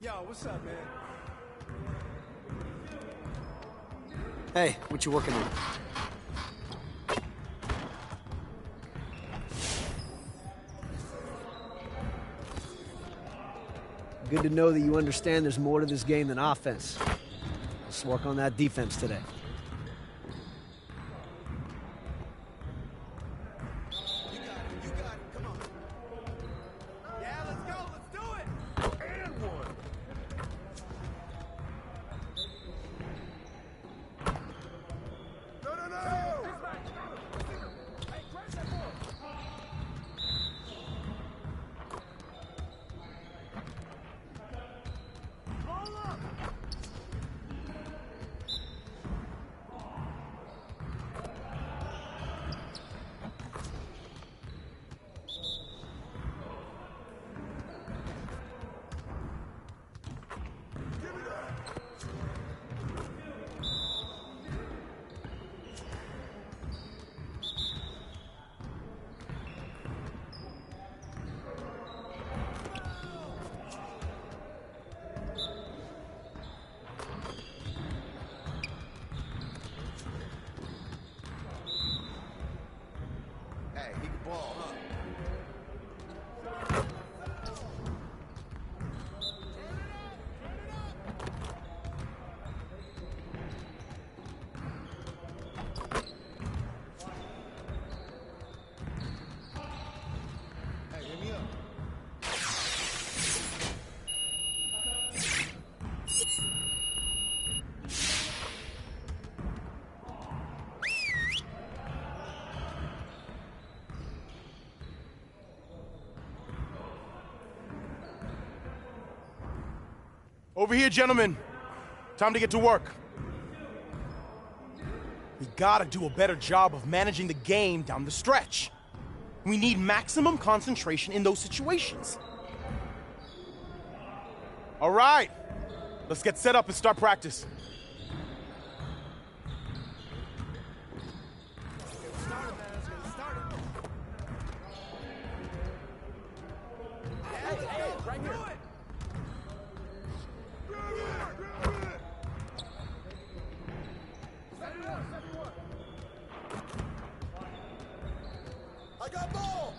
Yo, what's up, man? Hey, what you working on? Good to know that you understand there's more to this game than offense. Let's work on that defense today. Over here, gentlemen. Time to get to work. We gotta do a better job of managing the game down the stretch. We need maximum concentration in those situations. All right, let's get set up and start practice. I got ball!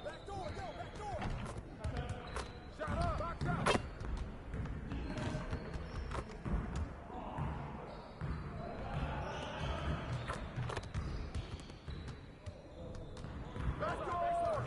Back door, go, back door! Shot up, box out! Back door!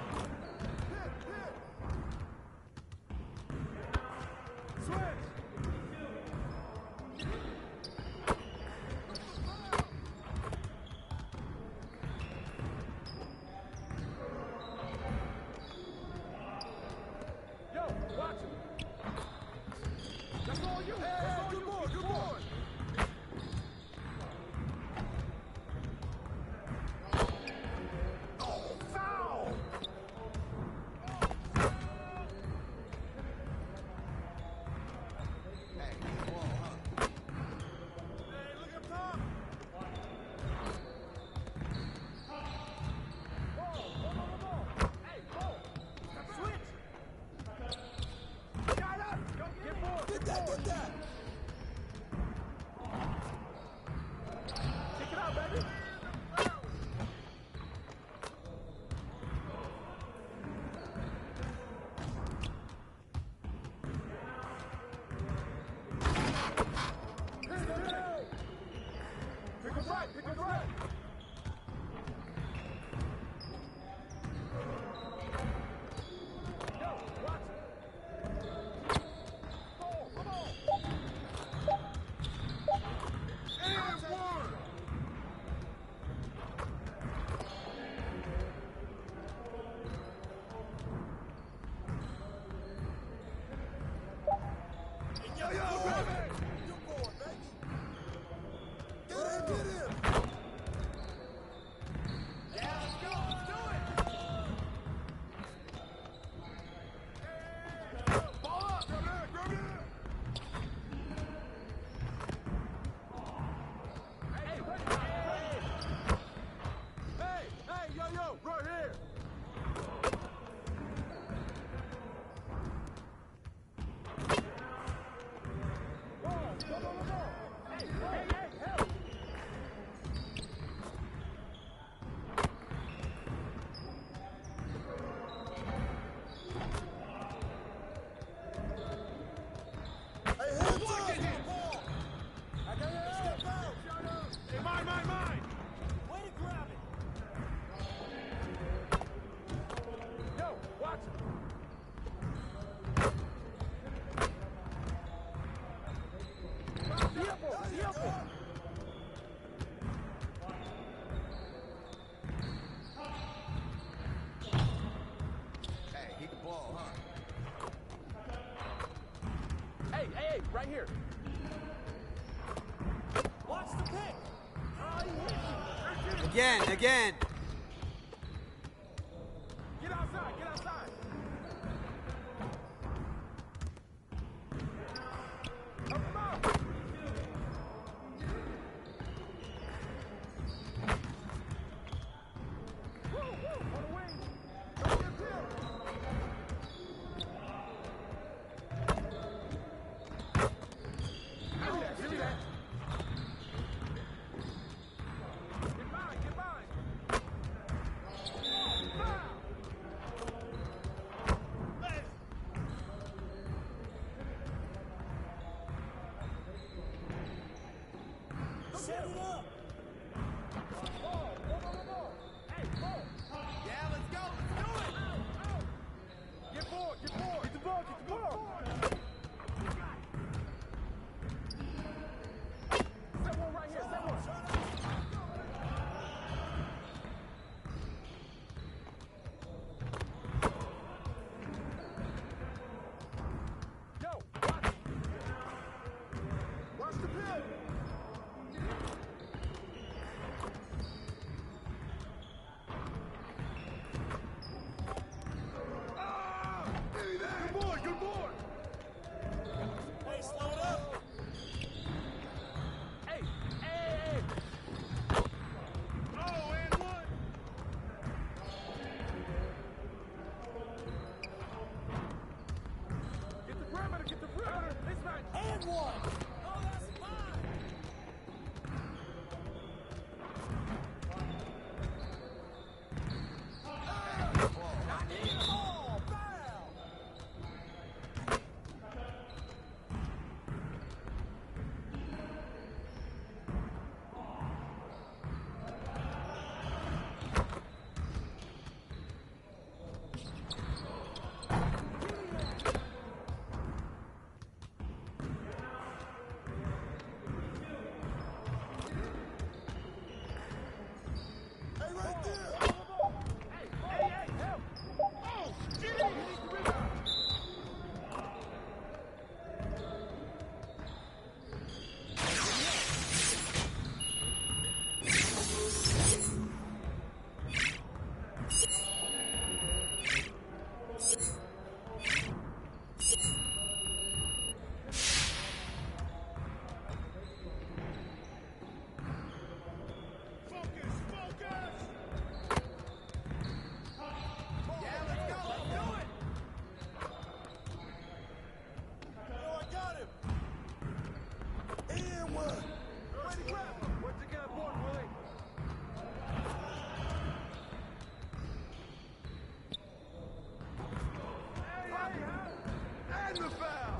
Right here. Watch the pick. Oh, he hit you. Again. Get outside. Get outside. Help him out. Woo, woo, on the wing. Don't get peeled. Give me that. Get mine, get mine. Foul. Set it up. Ball. Hey, ball. Yeah, let's go. Let's do it. Out. Get board. Get the ball. Get the ball. Set one right here. Set one. Yo, watch it. Watch the pill. Good board. Hey, slow it up. Hey. Oh, and one. Get the perimeter. It's not. And one. Oh, that's mine. I need the ball. Foul. Hey, right there. Hey, help. Oh, get in. You need the rebound. Focus. Yeah, let's go. Let's do it. Oh, I got him. And one. Ready, grab him. Once again, board, Willie. Hey, and the foul.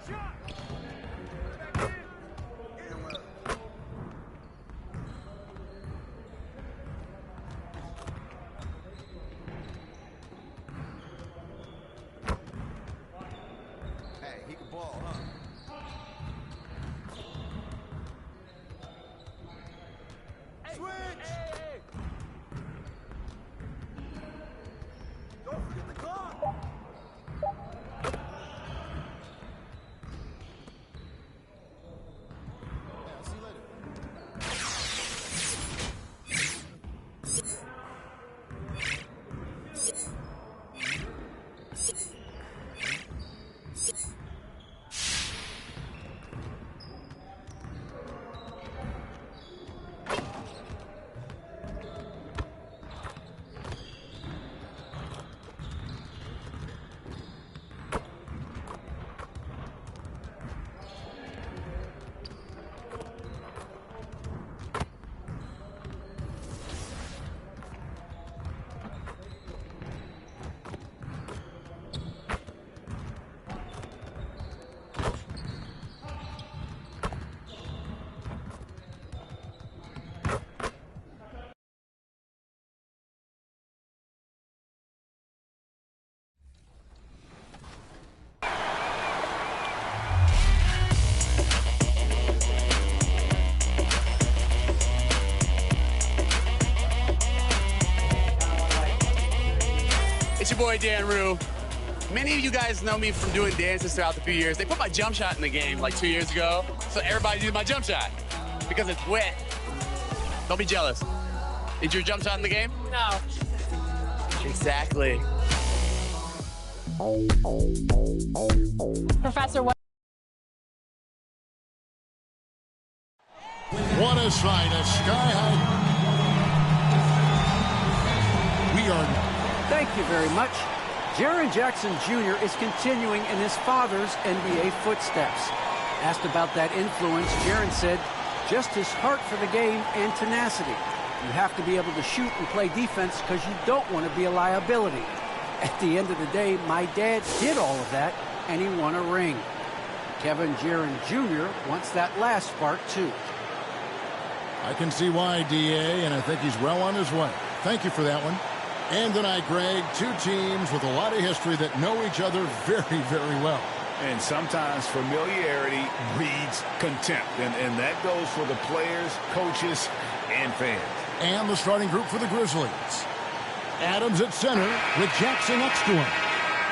Shot. Back in. And one. Hey, he can ball, huh? Switch! Hey. Don't forget the clock! Yeah, see you later. It's your boy Dan Rue. Many of you guys know me from doing dances throughout the few years. They put my jump shot in the game like 2 years ago, so everybody uses my jump shot because it's wet. Don't be jealous. Is your jump shot in the game? No. Exactly. Professor, what? What a sight, a sky-high. We are... Thank you very much. Jaren Jackson Jr. is continuing in his father's NBA footsteps. Asked about that influence, Jaren said, just his heart for the game and tenacity. You have to be able to shoot and play defense because you don't want to be a liability. At the end of the day, my dad did all of that, and he won a ring. Kevin Jaren Jr. wants that last part, too. I can see why, D.A., and I think he's well on his way. Thank you for that one. And tonight, Greg, two teams with a lot of history that know each other very, very well. And sometimes familiarity breeds contempt. And that goes for the players, coaches, and fans. And the starting group for the Grizzlies. Adams at center with Jackson next to him.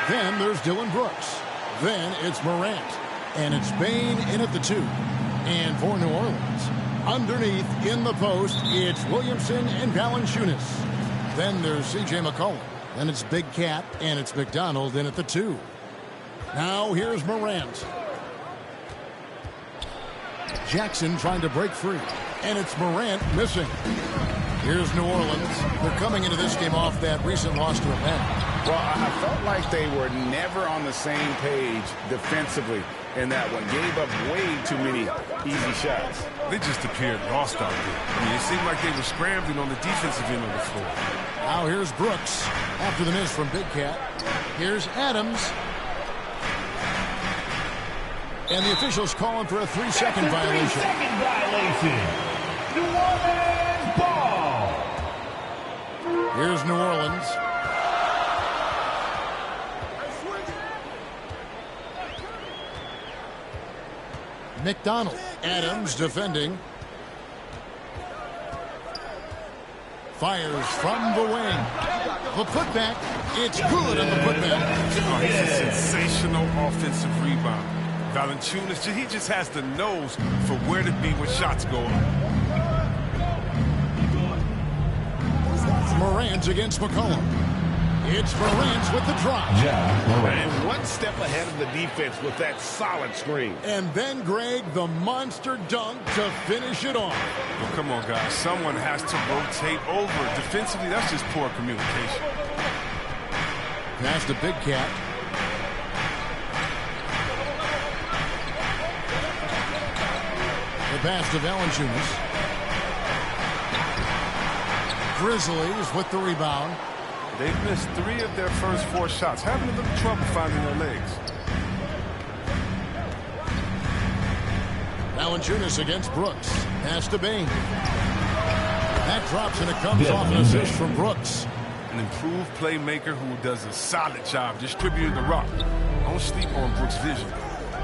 Then there's Dylan Brooks. Then it's Morant. And it's Bane in at the 2. And for New Orleans, underneath in the post, it's Williamson and Valanciunas. Then there's C.J. McCollum. Then it's Big Cat, and it's McDonald in at the 2. Now here's Morant. Jackson trying to break free. And it's Morant missing. Here's New Orleans. They're coming into this game off that recent loss to Atlanta. Well, I felt like they were never on the same page defensively in that one. Gave up way too many easy shots. They just appeared lost out there. I mean, it seemed like they were scrambling on the defensive end of the floor. Now here's Brooks after the miss from Big Cat. Here's Adams. And the officials calling for a 3-second violation. 3-second violation. New Orleans ball. Here's New Orleans. McDonald. Adams defending. Fires from the wing. The putback. It's good on the putback. Oh, he's a sensational offensive rebound. Valanciunas, he just has the nose for where to be when shots go up. Morant against McCollum. It's Morant with the drop. And one step ahead of the defense with that solid screen. And then, Greg, the monster dunk to finish it off. Well, come on, guys. Someone has to rotate over. Defensively, that's just poor communication. Pass to Big Cat. The pass to Valanciunas. Grizzlies with the rebound. They've missed 3 of their first 4 shots, having a little trouble finding their legs. Valanciunas against Brooks. Pass to Bane. That drops and it comes off an assist from Brooks. An improved playmaker who does a solid job distributing the rock. Don't sleep on Brooks' vision.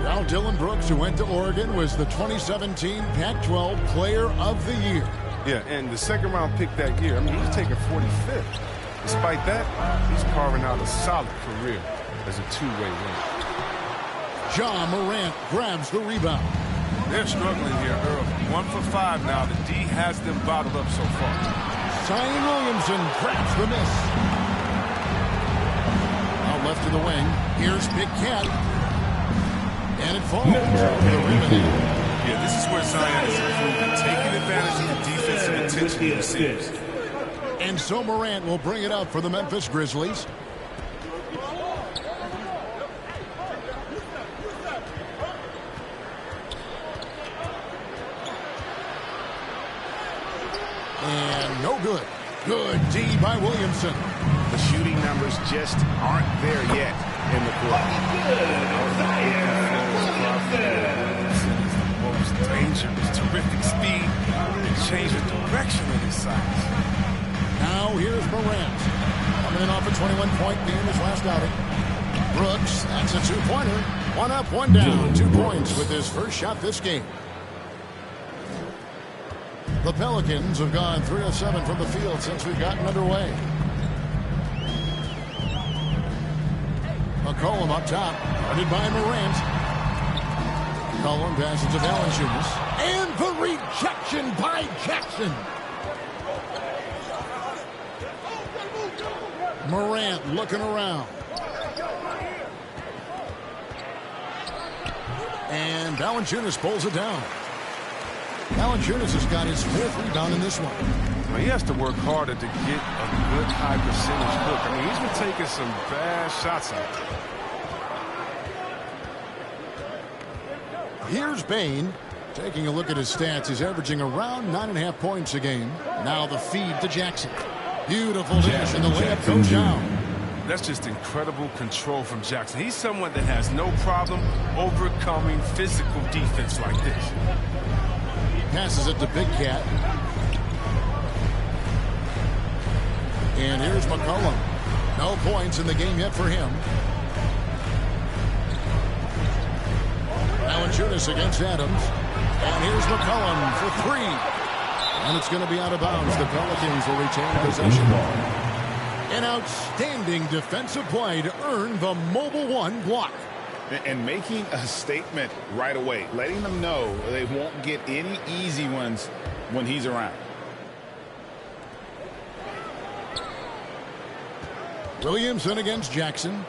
Now Dylan Brooks, who went to Oregon, was the 2017 Pac-12 Player of the Year. Yeah, and the second-round pick that year, I mean, he was taken 45th. Despite that, he's carving out a solid career as a two-way winner. Ja Morant grabs the rebound. They're struggling here, Earl. 1 for 5 now. The D has them bottled up so far. Zion Williamson grabs the miss. Out left to the wing. Here's Big Cat. And it falls to the rim again. Yeah, this is where Zion is improving, taking advantage of the defensive attention he receives. And so Morant will bring it up for the Memphis Grizzlies. And no good. Good D by Williamson. The shooting numbers just aren't there yet in the court. Most dangerous, terrific speed, and change the direction of his size. Now here's Morant. Coming in off a 21-point game his last outing. Brooks, that's a 2-pointer. 1 up, 1 down. 2 points with his first shot this game. The Pelicans have gone 3 of 7 from the field since we've gotten underway. McCollum up top, guarded by Morant. McCollum passes to Valanciunas. And the rejection by Jackson. Morant looking around. And Valanciunas pulls it down. Valanciunas has got his 4th rebound in this one. Well, he has to work harder to get a good high percentage look. I mean, he's been taking some bad shots out there. Here's Bane. Taking a look at his stats, he's averaging around 9.5 points a game. Now the feed to Jackson. Beautiful dish, and the layup goes down. That's just incredible control from Jackson. He's someone that has no problem overcoming physical defense like this. Passes it to Big Cat. And here's McCollum. No points in the game yet for him. Valanciunas against Adams. And here's McCollum for 3. And it's going to be out of bounds. The Pelicans will retain possession. An outstanding defensive play to earn the Mobile 1 block. And making a statement right away, letting them know they won't get any easy ones when he's around. Williamson against Jackson.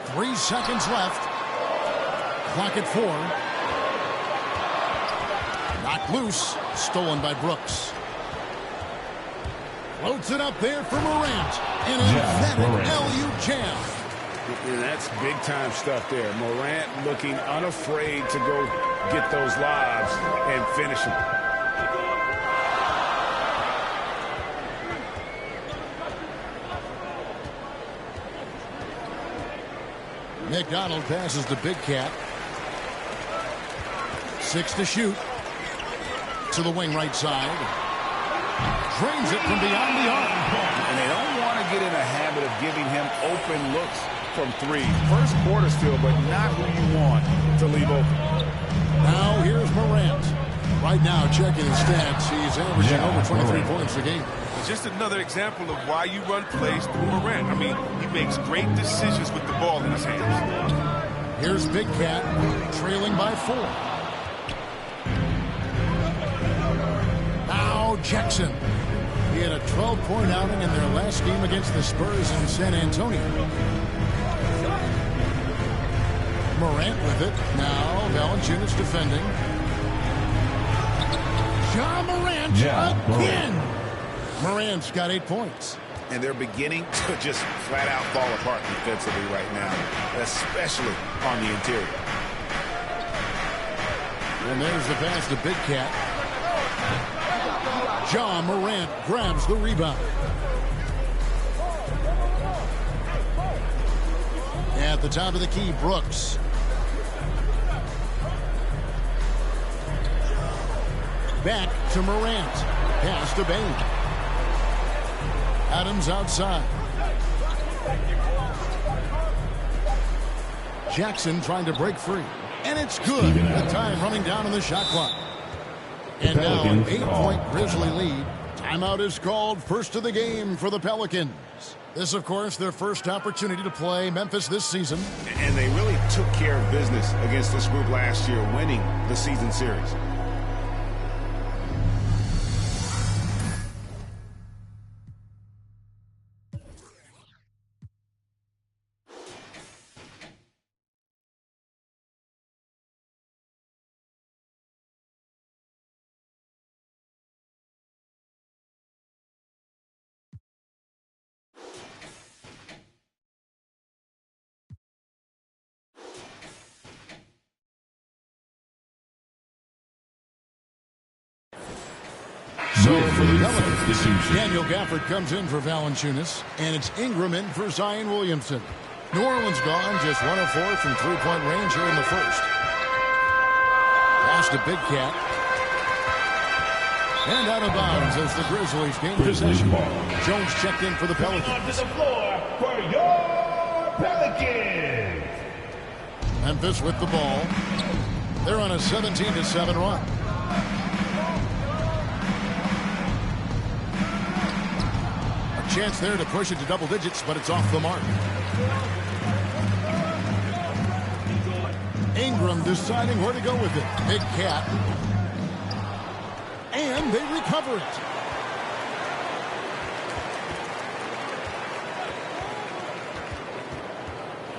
3 seconds left. Clock at 4. Knocked loose. Stolen by Brooks. Floats it up there for Morant. An emphatic LU jam. And that's big-time stuff there. Morant looking unafraid to go get those lobs and finish them. McDonald passes to Big Cat. 6 to shoot. To the wing right side. Drains it from beyond the arc. And they don't want to get in a habit of giving him open looks from 3. First quarter still, but not who you want to leave open. Now here's Morant. Right now, checking his stats, he's averaging over 23 points a game. Just another example of why you run plays through Morant. I mean, he makes great decisions with the ball in his hands. Here's Big Cat, trailing by 4. Now Jackson. He had a 12-point outing in their last game against the Spurs in San Antonio. Morant with it. Now Valanciunas defending. John Morant again. Morant's got 8 points. And they're beginning to just flat-out fall apart defensively right now, especially on the interior. And there's the pass to Big Cat. John Morant grabs the rebound. At the top of the key, Brooks. Back to Morant. Pass to Bane. Adams outside. Jackson trying to break free. And it's good. The time running down on the shot clock. And now an 8-point Grizzly lead. Timeout is called. First of the game for the Pelicans. This, of course, their first opportunity to play Memphis this season. And they really took care of business against this group last year, winning the season series. So for the Pelicans, Daniel Gafford comes in for Valanciunas, and it's Ingram in for Zion Williamson. New Orleans gone just 1 of 4 from three-point range here in the first. Pass to Big Cat. And out of bounds as the Grizzlies gain possession. Jones checked in for the Pelicans. Onto the floor for your Pelicans. Memphis with the ball. They're on a 17-7 run. Chance there to push it to double digits, but it's off the mark. Ingram deciding where to go with it. Big cat. And they recover it.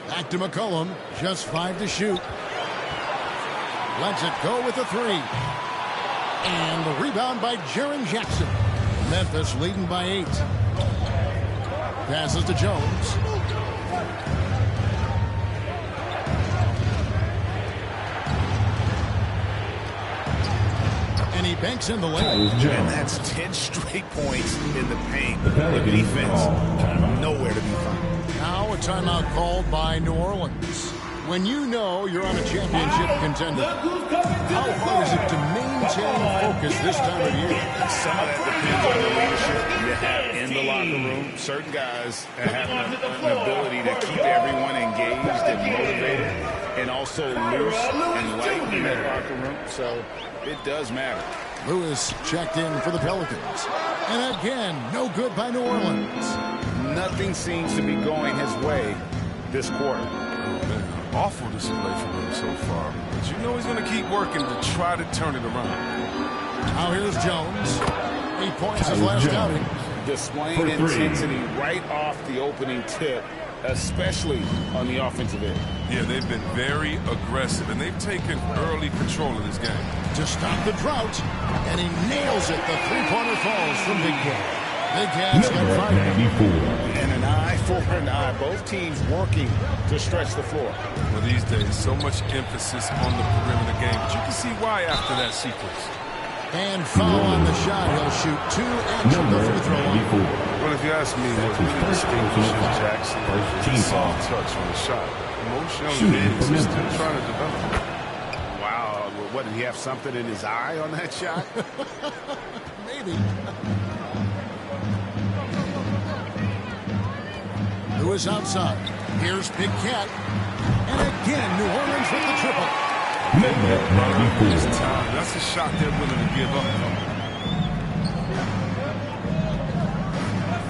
Back to McCollum. Just 5 to shoot. Lets it go with a 3. And the rebound by Jaren Jackson. Memphis leading by 8. Passes to Jones. And he banks in the lane. And that's 10 straight points in the paint. The defense, nowhere to be found. Now a timeout called by New Orleans. When you know you're on a championship contender, how hard is it to maintain focus this time of year? Some of that depends on the leadership you have in the locker room. Certain guys have an ability to keep everyone engaged and motivated and also loose and light in that locker room. So it does matter. Lewis checked in for the Pelicans. And again, no good by New Orleans. Nothing seems to be going his way this quarter. Awful display from him so far. But you know he's going to keep working to try to turn it around. Now here's Jones. 8 points his last outing. Displaying intensity right off the opening tip, especially on the offensive end. Yeah, they've been very aggressive, and they've taken early control of this game. To stop the drought, and he nails it. The three-pointer falls from Big Cat. Big Cat's got 5. And an eye for an eye. Both teams working to stretch the floor. Well, these days, so much emphasis on the perimeter game, but you can see why after that sequence. And foul on the shot. He'll shoot 2 and shoot the free throw line. Well, if you ask me, what really distinguishes Jackson is his soft touch on the shot. Most young bigs are still trying to develop. Wow. Well, what, did he have something in his eye on that shot? Maybe. Lewis outside. Here's Big Cat. And again, New Orleans with the triple. That's a shot they're willing to give up.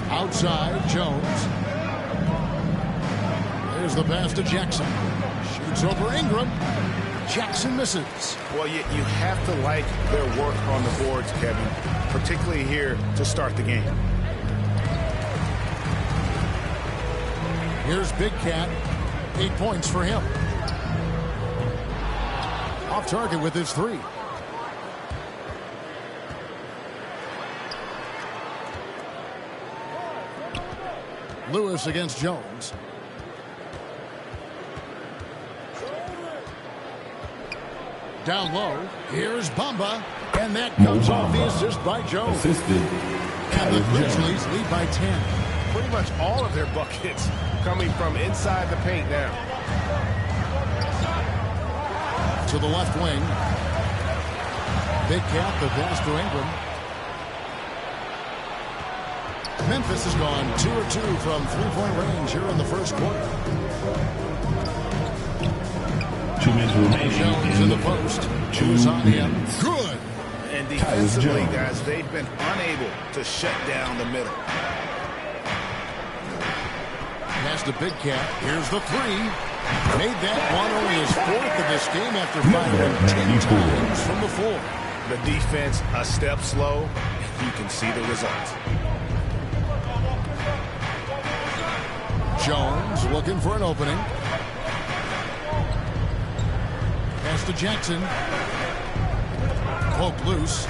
Outside, Jones. There's the pass to Jackson. Shoots over Ingram. Jackson misses. Well, you have to like their work on the boards, Kevin, particularly here to start the game. Here's Big Cat. 8 points for him. Off target with his 3. Lewis against Jones. Down low. Here's Bamba. And that comes off the assist by Jones. And the Grizzlies lead by 10. Pretty much all of their buckets coming from inside the paint now. To the left wing. Big Cat, the pass to Ingram. Memphis has gone 2 of 2 from 3-point range here in the first quarter. 2 minutes remaining. Jones in the post. 2's on him. Good. And defensively, guys, they've been unable to shut down the middle. Pass to Big Cat. Here's the 3. Made that one only his 4th of this game after firing 10 times from the floor. The defense a step slow. You can see the results. Jones looking for an opening. Pass to Jackson. Poke loose.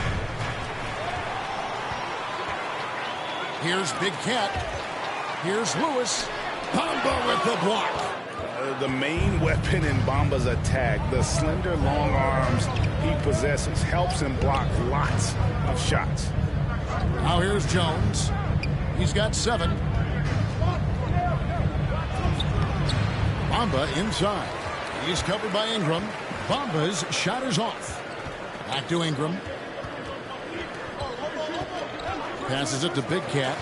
Here's Big Cat. Here's Lewis. Bamba with the block. The main weapon in Bamba's attack, the slender, long arms he possesses, helps him block lots of shots. Now here's Jones. He's got 7. Bamba inside. He's covered by Ingram. Bamba's shot is off. Back to Ingram. Passes it to Big Cat.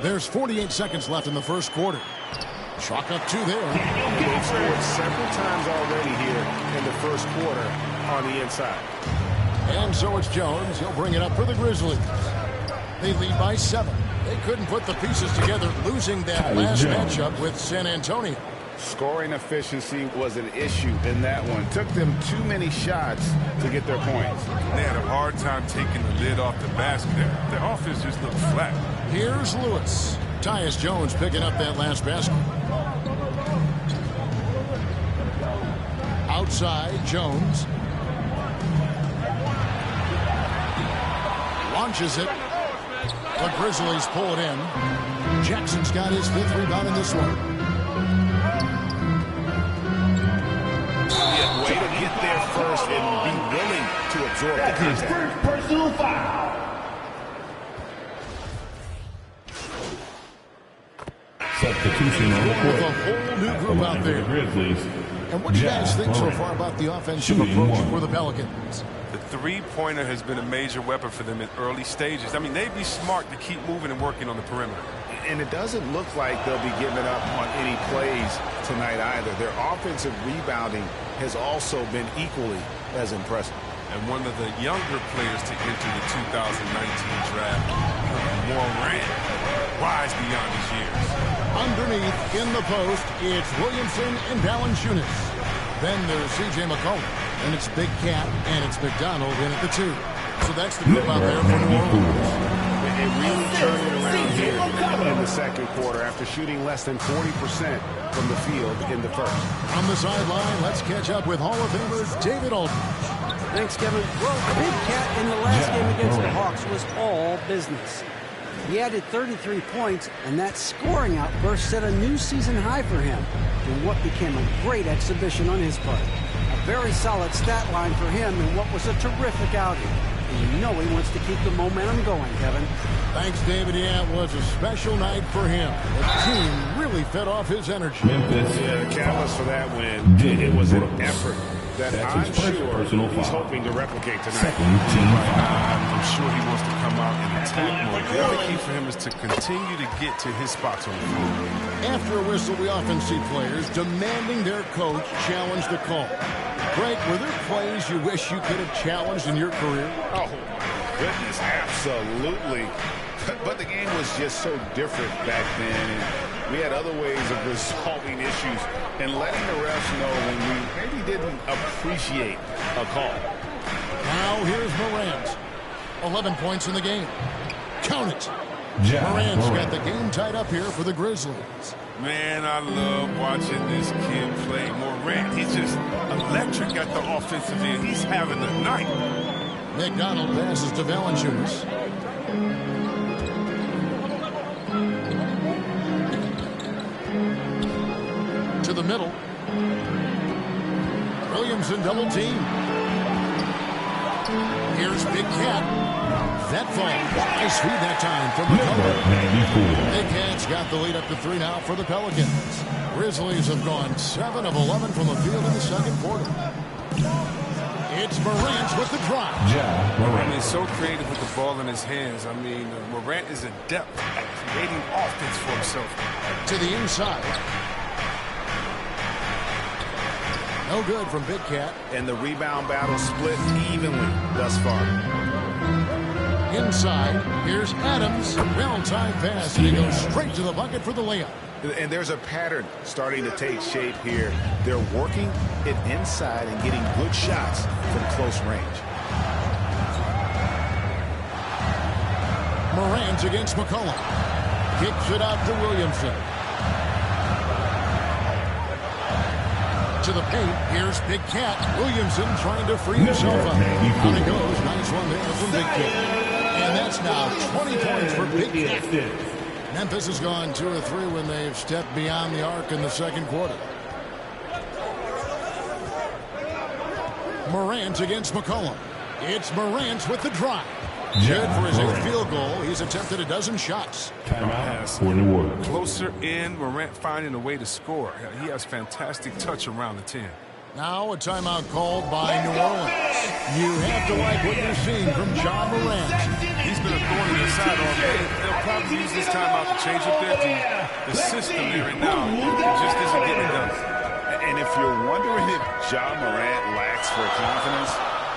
There's 48 seconds left in the first quarter. Chalk up 2 there. They've scored several times already here in the first quarter on the inside. And so it's Jones. He'll bring it up for the Grizzlies. They lead by 7. They couldn't put the pieces together, losing that last matchup with San Antonio. Scoring efficiency was an issue in that one. Took them too many shots to get their points. They had a hard time taking the lid off the basket. Their offense just looked flat. Here's Lewis. Tyus Jones picking up that last basket. Outside, Jones. Launches it. The Grizzlies pull it in. Jackson's got his 5th rebound in this one. Yeah, way to get there first and be willing to absorb the contact. First personal foul. Substitution on the court. With a whole new group out there. Grizzlies. And what do you guys think so far about the offensive approach for the Pelicans? The three-pointer has been a major weapon for them in early stages. I mean, they'd be smart to keep moving and working on the perimeter. And it doesn't look like they'll be giving up on any plays tonight either. Their offensive rebounding has also been equally as impressive. And one of the younger players to enter the 2019 draft, Morant, rise beyond his years. Underneath, in the post, it's Williamson and Valanciunas. Then there's C.J. McCollum, and it's Big Cat, and it's McDonald in at the 2. So that's the group out there for New Orleans. It really turned it around here in the second quarter after shooting less than 40% from the field in the first. On the sideline, let's catch up with Hall of Famer David Aldridge. Thanks, Kevin. Well, Big Cat in the last game against the Hawks was all business. He added 33 points, and that scoring outburst set a new season high for him in what became a great exhibition on his part. A very solid stat line for him in what was a terrific outing. And you know he wants to keep the momentum going, Kevin. Thanks, David. Yeah, it was a special night for him. The team really fed off his energy. Memphis. Yeah, the catalyst for that win, it was an effort that I'm sure he's hoping to replicate tonight. I'm sure he wants to come out and attack more. The other key for him is to continue to get to his spots on the floor. After a whistle, we often see players demanding their coach challenge the call. Greg, were there plays you wish you could have challenged in your career? Oh, my goodness, absolutely. But the game was just so different back then, and we had other ways of resolving issues and letting the refs know when we maybe didn't appreciate a call. Now here's Morant. 11 points in the game. Count it. Morant's got the game tied up here for the Grizzlies. Man, I love watching this kid play. Morant, he's just electric at the offensive end. He's having a night. McDonald passes to Valanciunas. To the middle. Williamson double team. Here's Big Cat. That fall. Nice feed that time from McCollum. Big Cat's got the lead up to 3 now for the Pelicans. Grizzlies have gone 7 of 11 from the field in the second quarter. It's Morant with the drive. I mean, so creative with the ball in his hands. I mean, Morant is adept at creating offense for himself. To the inside. No good from Big Cat. And the rebound battle split evenly thus far. Inside, here's Adams. Well-timed pass, and he goes straight to the bucket for the layup. And there's a pattern starting to take shape here. They're working it inside and getting good shots from close range. Morant against McCollum. Kicks it out to Williamson. To the paint, here's Big Cat. Williamson trying to free himself up. On it goes. Nice one there from Big Cat. And that's now 20 points for Big Cat. Memphis has gone 2 or 3 when they've stepped beyond the arc in the second quarter. Morant against McCollum. It's Morant with the drive. Good for his 8th field goal. He's attempted a dozen shots. Closer in, Morant finding a way to score. He has fantastic touch around the 10. Now a timeout called by New Orleans. You have to like what you're seeing from Ja Morant. He's been a thorn in the side all day. They'll probably use this timeout to change up their team. The system there right now just isn't getting it done. And if you're wondering if Ja Morant lacks for confidence,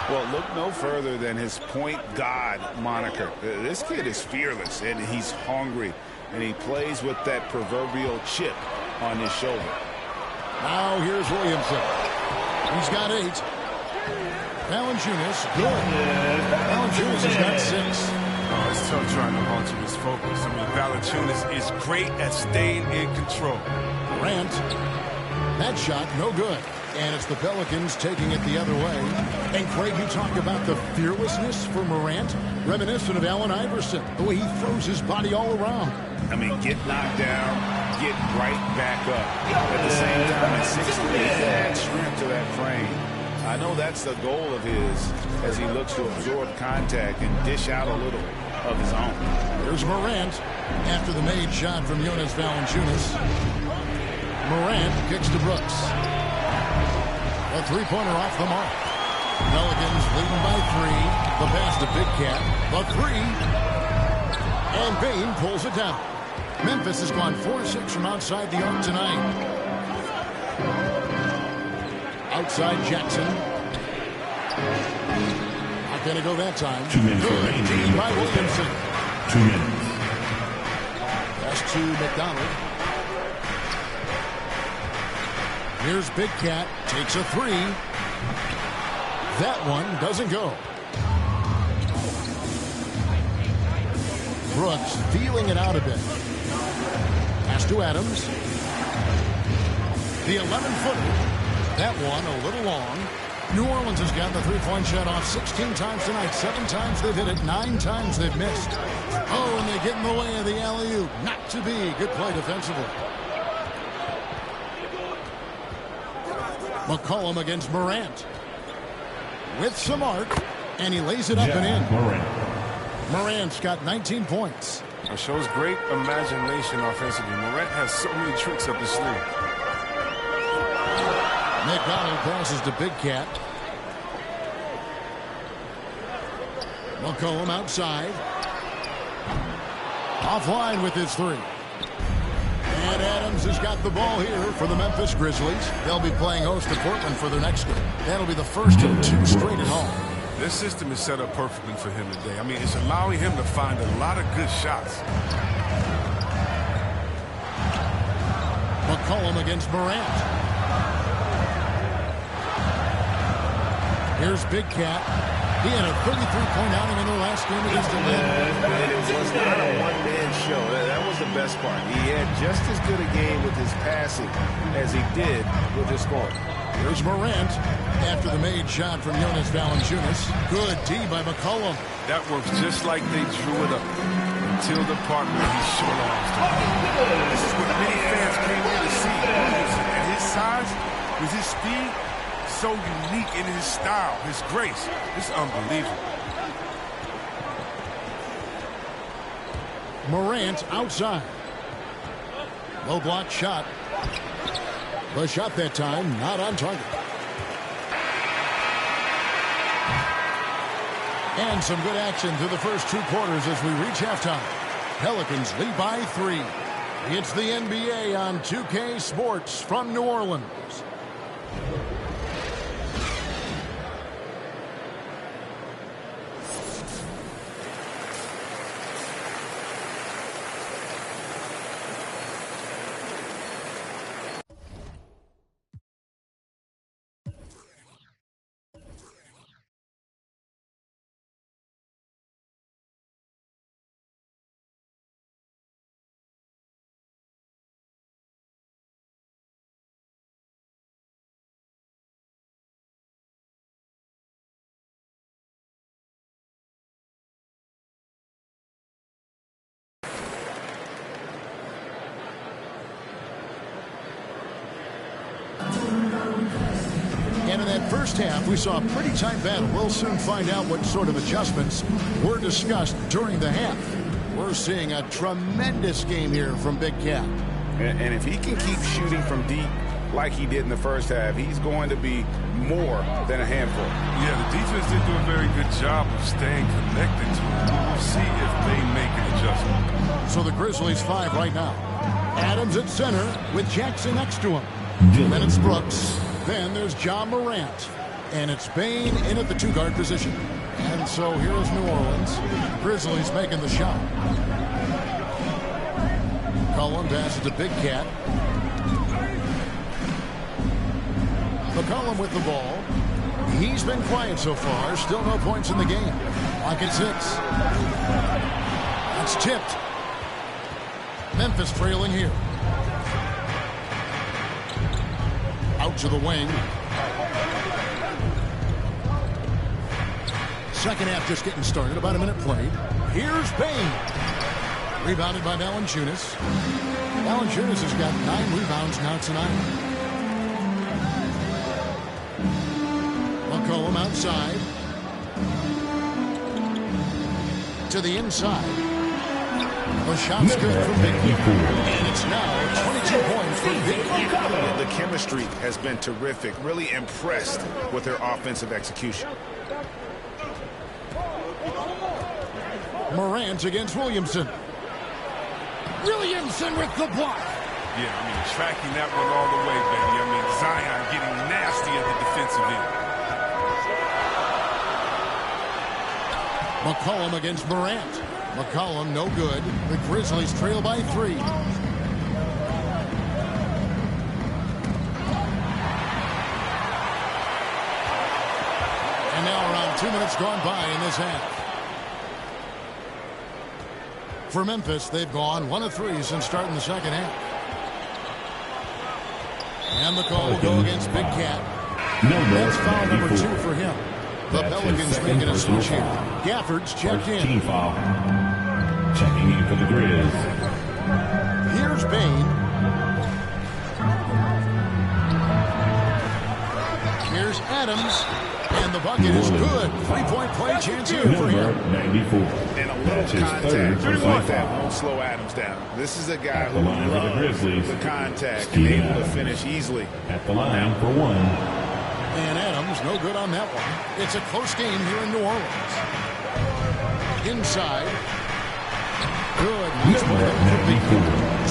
Well, look no further than his point guard moniker. This kid is fearless, and he's hungry, and he plays with that proverbial chip on his shoulder. Now here's Williamson. He's got 8. Valanciunas, good. Valanciunas has got 6. Oh, it's tough trying to alter his focus. I mean, Valanciunas is great at staying in control. Morant. That shot, no good. And it's the Pelicans taking it the other way. And Craig, you talk about the fearlessness for Morant, reminiscent of Allen Iverson, the way he throws his body all around. I mean, get knocked down, get right back up. At the same time, at 6'3", he adds strength to that frame. I know that's the goal of his as he looks to absorb contact and dish out a little of his own. There's Morant after the made shot from Jonas Valanciunas. Morant kicks to Brooks. A three-pointer off the mark. Pelicans leading by 3. The pass to Big Cat. The 3. And Bane pulls it down. Memphis has gone 4-6 from outside the arc tonight. Outside Jackson. Not going to go that time. 2 minutes good remaining. by Williamson. 2 minutes. Pass to McDonald. Here's Big Cat. Takes a 3. That one doesn't go. Brooks feeling it out a bit. Pass to Adams. The 11-footer. That one a little long. New Orleans has got the three-point shot off 16 times tonight. 7 times they've hit it. 9 times they've missed. Oh, and they get in the way of the alley-oop. Not to be. Good play defensively. McCollum against Morant. With some arc. And he lays it up and in. Morant's got 19 points. It shows great imagination offensively. Morant has so many tricks up his sleeve. McDonald passes to Big Cat. McCollum outside. Offline with his 3. And Adams has got the ball here for the Memphis Grizzlies. They'll be playing host to Portland for their next game. That'll be the first of 2 straight at home. This system is set up perfectly for him today. I mean, it's allowing him to find a lot of good shots. McCollum against Morant. Here's Big Cat. He had a 33-point outing in their last game against the Lynn. And it was not a one-man show. That was the best part. He had just as good a game with his passing as he did with his scoring. Here's Morant after the made shot from Jonas Valanciunas. Good D by McCollum. That works just like they drew it up until the part where he short arms to him. This is what many fans came here to see. At his size, with his speed, so unique in his style, his grace. It's unbelievable. Morant outside. Low block shot. The shot that time not on target. And some good action through the first 2 quarters as we reach halftime. Pelicans lead by 3. It's the NBA on 2K Sports from New Orleans. And in that first half, we saw a pretty tight battle. We'll soon find out what sort of adjustments were discussed during the half. We're seeing a tremendous game here from Big Cat. And if he can keep shooting from deep like he did in the first half, he's going to be more than a handful. Yeah, the defense did do a very good job of staying connected to him. We'll see if they make an adjustment. So the Grizzlies 5 right now. Adams at center with Jackson next to him. Then it's Brooks. Then there's John Morant. And it's Bain in at the two-guard position. And so here is New Orleans. Grizzlies making the shot. McCollum passes to Big Cat. McCollum with the ball. He's been quiet so far. Still no points in the game. Clock at 6. It's tipped. Memphis trailing here. Out to the wing. Second half just getting started. About a minute played. Here's Bain. Rebounded by Valanciunas. Valanciunas has got 9 rebounds now tonight. McCollum outside. To the inside. The shot's good from Big Cat. And it's now 22 points for Big Cat. The chemistry has been terrific. Really impressed with their offensive execution. Morant against Williamson. Williamson with the block. Yeah, I mean, tracking that one all the way, baby. I mean, Zion getting nasty at the defensive end. McCollum against Morant. McCollum no good. The Grizzlies trail by 3. And now around 2 minutes gone by in this half. For Memphis, they've gone 1 of 3 since starting the second half. And the call will go against Big Cat. That's foul number 2 for him. The Pelicans making a switch here. Gafford's checked in. Team foul. Checking in for the Grizz. Here's Bain. Here's Adams. And the bucket is good. 3-point play chance here for him. 94. And a little contact. Won't slow Adams down. This is a guy who loves the contact and able to finish easily. At the line for 1. And Adams, no good on that one. It's a close game here in New Orleans. Inside. Good.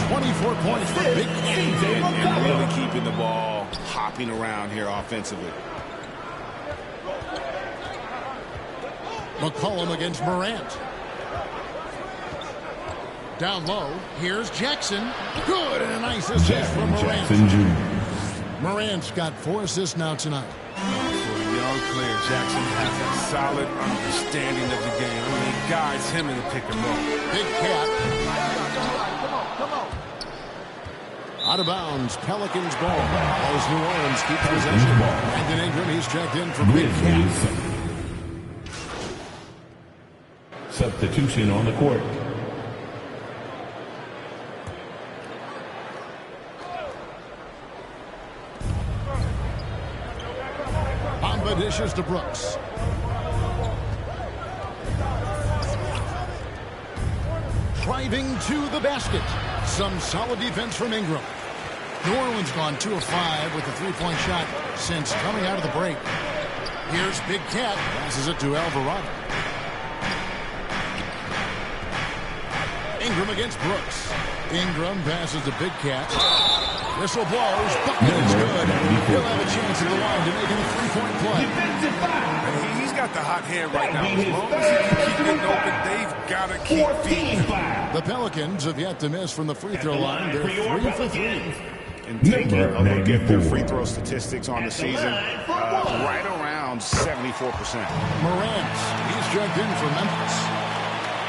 24 points for Big Cat. And really keeping the ball hopping around here offensively. McCollum against Morant. Down low. Here's Jackson. Good, and a nice assist from Morant. Morant's got 4 assists now tonight. For a young player, Jackson has a solid understanding of the game. I mean, he guides him in the pick and roll. Big Cat. Out of bounds. Pelicans ball. As New Orleans keeps possession. Brandon Ingram, he's checked in for Big Cat. Substitution on the court. Bamba dishes to Brooks. Driving to the basket. Some solid defense from Ingram. New Orleans gone 2 of 5 with a 3-point shot since coming out of the break. Here's Big Cat. Passes it to Alvarado. Ingram against Brooks. Ingram passes to Big Cat. Whistle blows. Bucket is good. He'll have a chance at the line to make it a 3-point play. He's got the hot hand right now. As long as he can keep getting open, they've got to keep feeding him. The Pelicans have yet to miss from the free throw line. They're 3 for 3. And taking a look at their free throw statistics on the season, right around 74%. Morant, he's checked in for Memphis.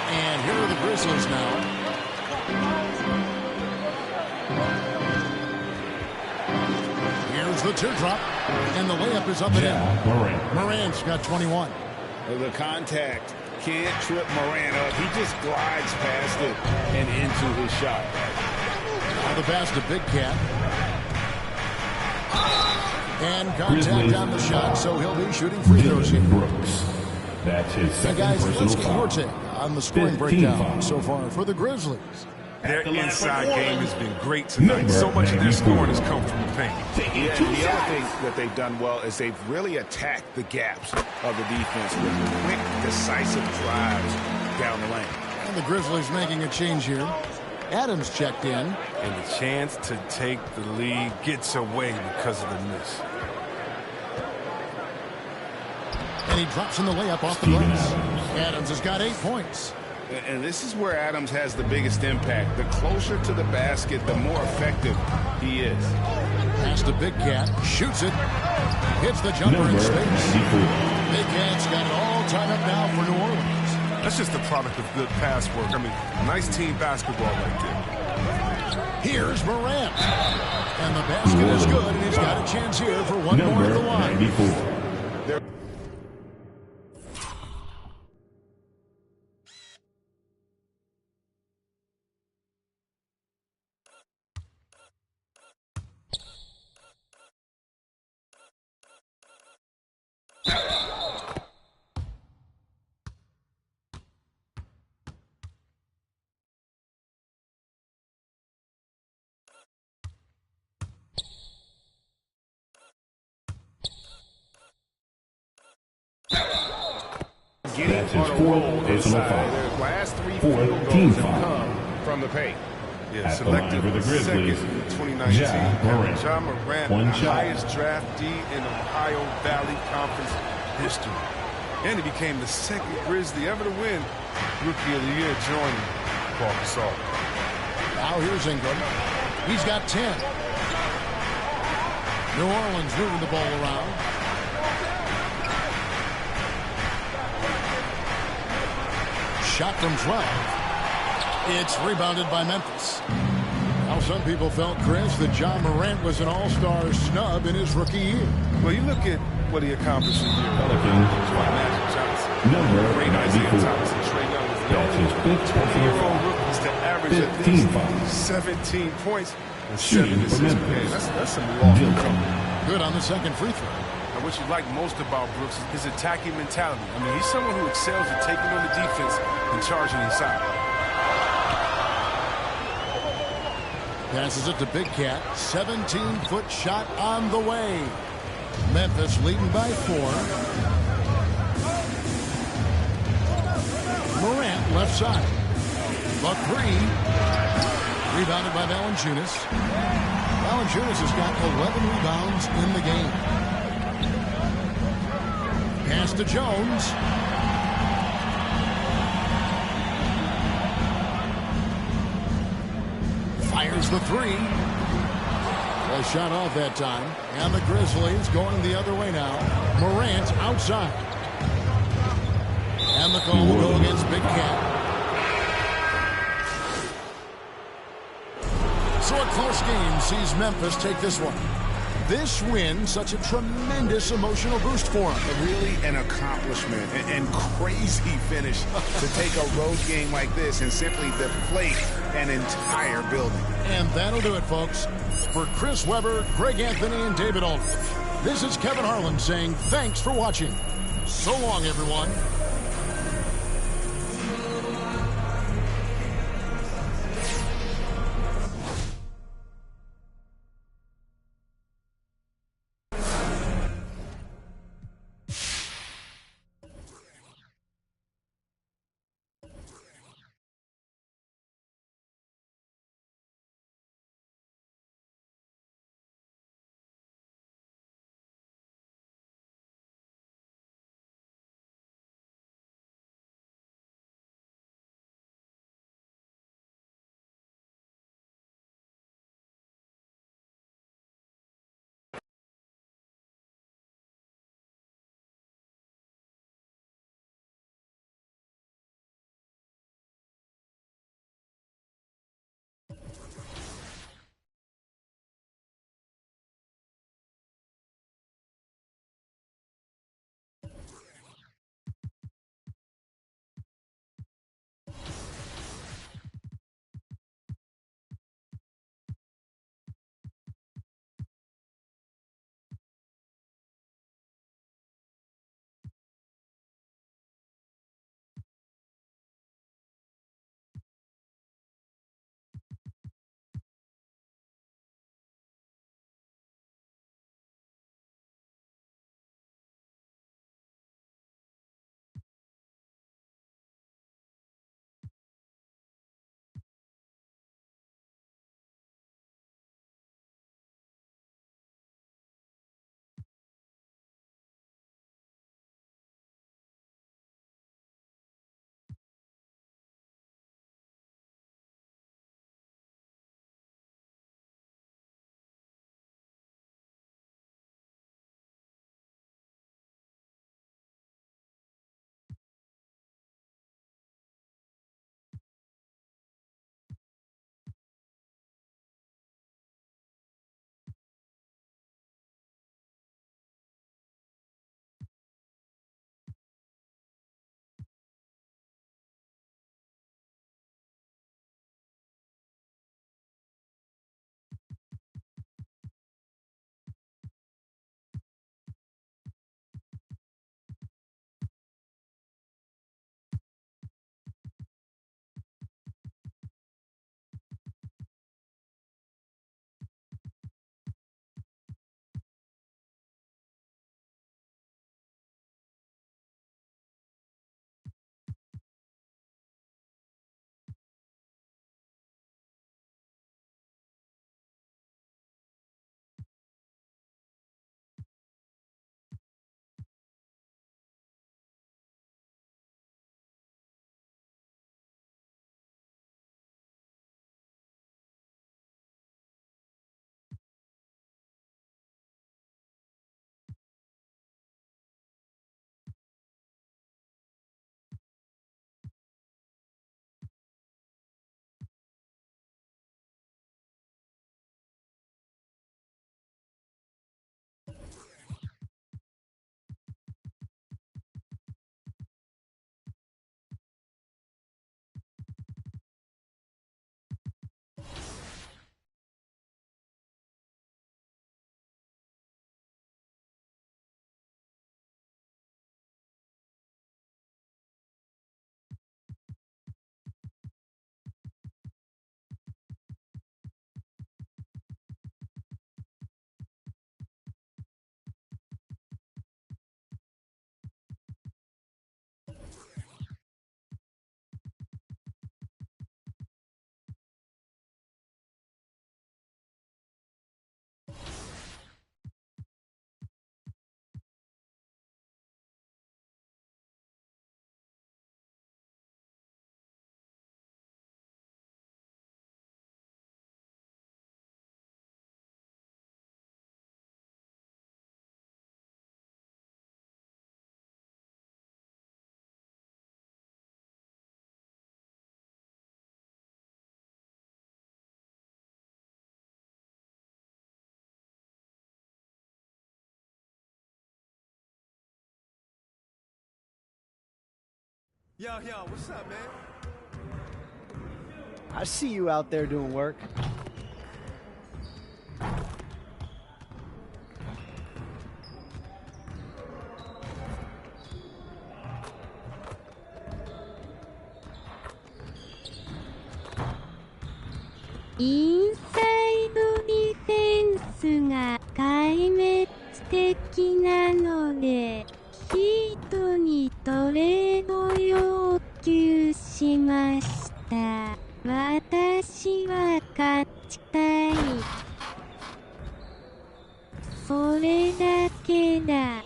And here are the Grizzlies now. Here's the teardrop. And the layup is up and in. Morant's got 21. The contact can't trip Morant up. He just glides past it and into his shot. Now the pass to Big Cat. And contact on the shot, so he'll be shooting free throws here. Brooks. That's his second guys, personal let's get your foul. take on the scoring breakdown so far for the Grizzlies. Their inside game has been great tonight. So much of their scoring has come from the paint. Yeah, the other thing that they've done well is they've really attacked the gaps of the defense with quick, decisive drives down the lane. And the Grizzlies making a change here. Adams checked in. And the chance to take the lead gets away because of the miss. And he drops in the layup off the glass. Adams has got 8 points. And this is where Adams has the biggest impact. The closer to the basket, the more effective he is. Pass to Big Cat. Shoots it. Hits the jumper in space. Big Cat's got it all tied up now for New Orleans. That's just the product of good pass work. I mean, nice team basketball right there. Here's Morant. And the basket is good, and he's got a chance here for one more at the line. 94. Getting on a roll inside. Their last 3 field goals have come from the paint. Yeah, selected for the Grizzlies, second in 2019. Ja Morant, One the shot. highest draftee in Ohio Valley Conference history. And he became the second Grizzly ever to win Rookie of the Year, joining Paul Gasol. Now here's Ingram. He's got 10. New Orleans moving the ball around. Shot from 12. It's rebounded by Memphis. Now some people felt, Chris, that Ja Morant was an all-star snub in his rookie year. Well, you look at what he accomplished a year ago. Magic Johnson. Number Great Isaiah 94. Thomas and Trae Young was the That's his only fifth 20-year-old rookies to average at 15 least fouls. 17 points and Shooting 7 for assists per Memphis. game. That's some lofty company. Good on the second free throw. And what you like most about Brooks is his attacking mentality. I mean, he's someone who excels at taking on the defense and charging inside. Passes it to Big Cat. 17-foot shot on the way. Memphis leading by 4. Morant left side. The 3. Rebounded by Valanciunas. Valanciunas has got 11 rebounds in the game. Pass to Jones. Fires the 3. Well, shot off that time. And the Grizzlies going the other way now. Morant outside. And the call will go against Big Cat. So a close game sees Memphis take this one. This win, such a tremendous emotional boost for him. Really an accomplishment and crazy finish to take a road game like this and simply deflate an entire building. And that'll do it, folks. For Chris Webber, Greg Anthony, and David Aldrich, this is Kevin Harlan saying thanks for watching. So long, everyone. Yo, what's up, man? I see you out there doing work.インサイドディフェンスが壊滅的なので、ヒートにトレード要求しました。私は勝ちたい。それだけだ。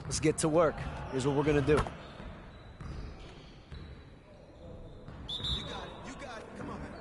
Let's get to work. Here's what we're gonna do. You got it. Come on, man.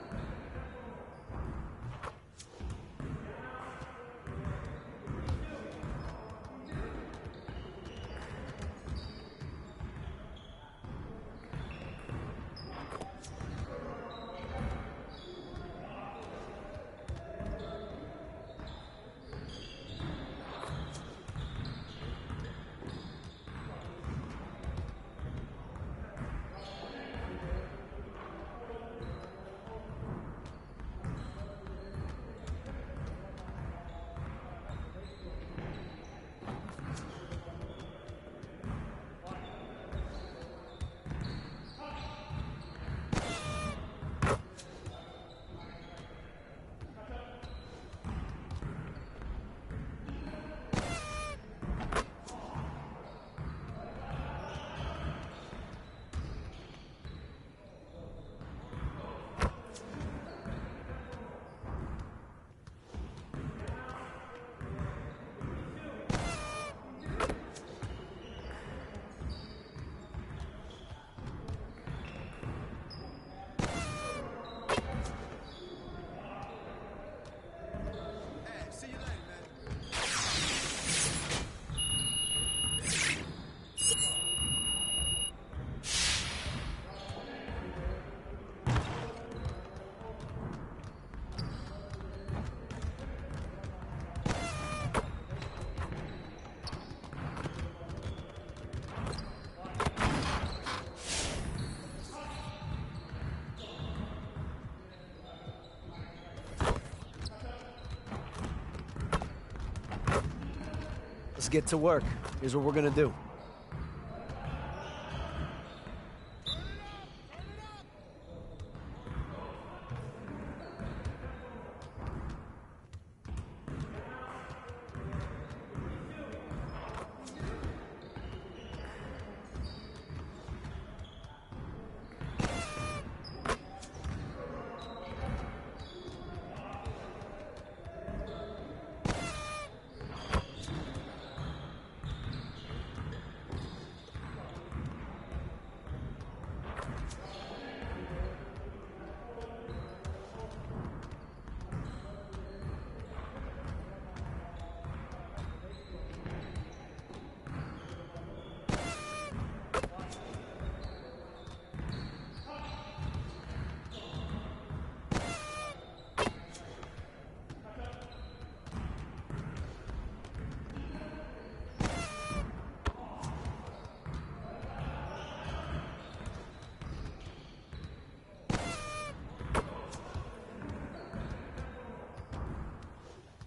Let's get to work. Here's what we're gonna do.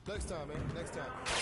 Next time, man. Next time.